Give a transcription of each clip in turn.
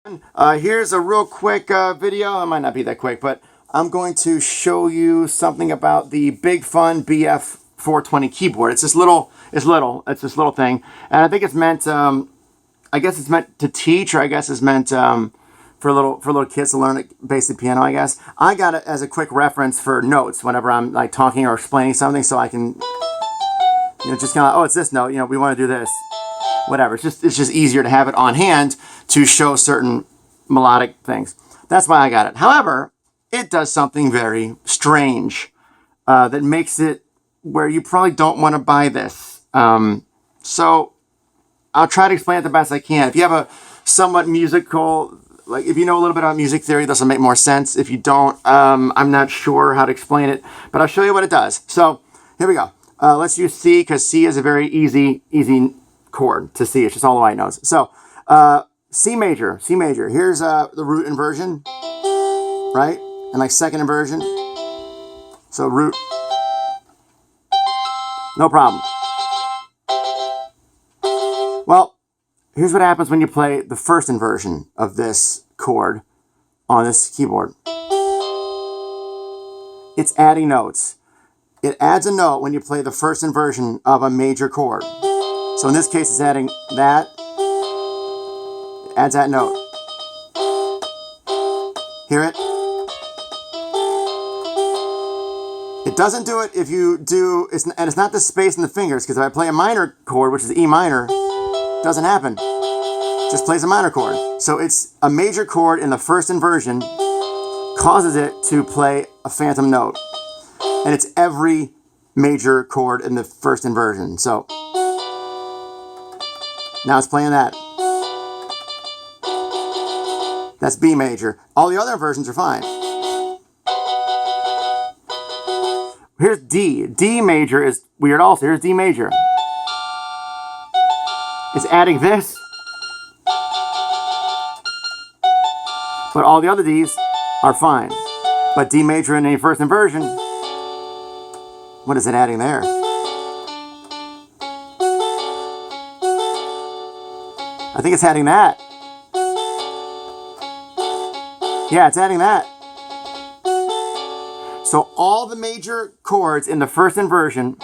Here's a real quick video. It might not be that quick, but I'm going to show you something about the Big Fun BF-420 keyboard. It's this little thing, and I think it's meant. I guess it's meant to teach, or I guess it's meant for little kids to learn basic piano. I guess I got it as a quick reference for notes whenever I'm like talking or explaining something, so I can, just kind of, oh, it's this note. We want to do this. Whatever. It's just easier to have it on hand to show certain melodic things. That's why I got it. However, it does something very strange that makes it where you probably don't want to buy this. So I'll try to explain it the best I can. If you have a somewhat musical, like if you know a little bit about music theory, this will make more sense. If you don't, I'm not sure how to explain it, but I'll show you what it does. So here we go. Let's use C, because C is a very easy chord to C. It's just all the white notes. So C major. Here's the root inversion, right? And like second inversion. So root, no problem. Well, here's what happens when you play the first inversion of this chord on this keyboard. It's adding notes. It adds a note when you play the first inversion of a major chord. So in this case, it's adding that. It adds that note. Hear it? It doesn't do it if you do, and it's not the space in the fingers, because if I play a minor chord, which is E minor, it doesn't happen. It just plays a minor chord. So it's a major chord in the first inversion causes it to play a phantom note. And it's every major chord in the first inversion. So now it's playing that. That's B major. All the other inversions are fine. Here's D. D major is weird also. Here's D major. It's adding this. But all the other Ds are fine. But D major in a first inversion, what is it adding there? I think it's adding that. Yeah, it's adding that. So all the major chords in the first inversion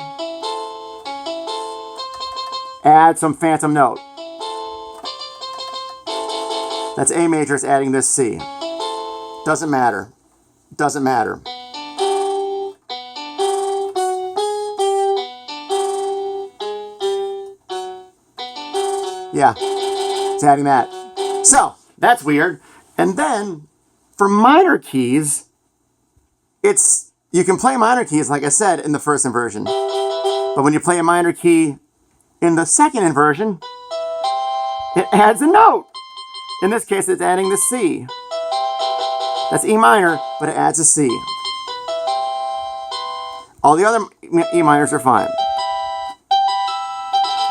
add some phantom note. That's A major, it's adding this C. Doesn't matter. Doesn't matter. Yeah, it's adding that. So, that's weird. And then, for minor keys, you can play minor keys, like I said, in the first inversion. But when you play a minor key in the second inversion, it adds a note. In this case, it's adding the C. That's E minor, but it adds a C. All the other E minors are fine.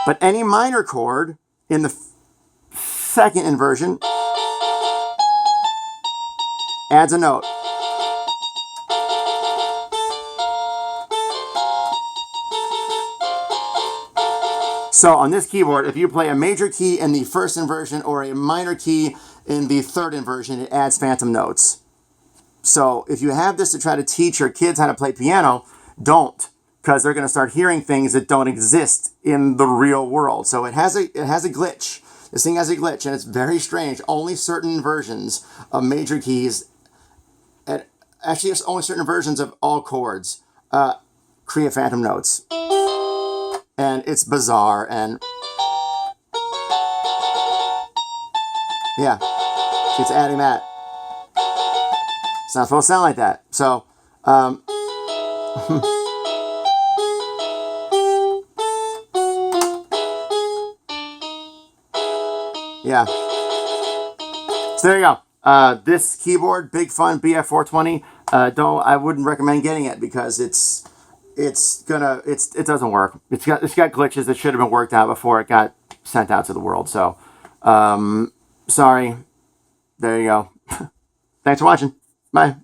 But any minor chord in the second inversion adds a note. So on this keyboard, if you play a major key in the first inversion or a minor key in the third inversion, it adds phantom notes. So if you have this to try to teach your kids how to play piano, don't, because they're going to start hearing things that don't exist in the real world. So it has a glitch. This thing has a glitch, and it's very strange. Only certain versions of major keys, and actually it's only certain versions of all chords, create phantom notes. And it's bizarre, and yeah, it's adding that. It's not supposed to sound like that. So, yeah. So there you go. This keyboard, Big Fun BF-420. I wouldn't recommend getting it because it doesn't work. It's got glitches that should have been worked out before it got sent out to the world. So, sorry. There you go. Thanks for watching. Bye.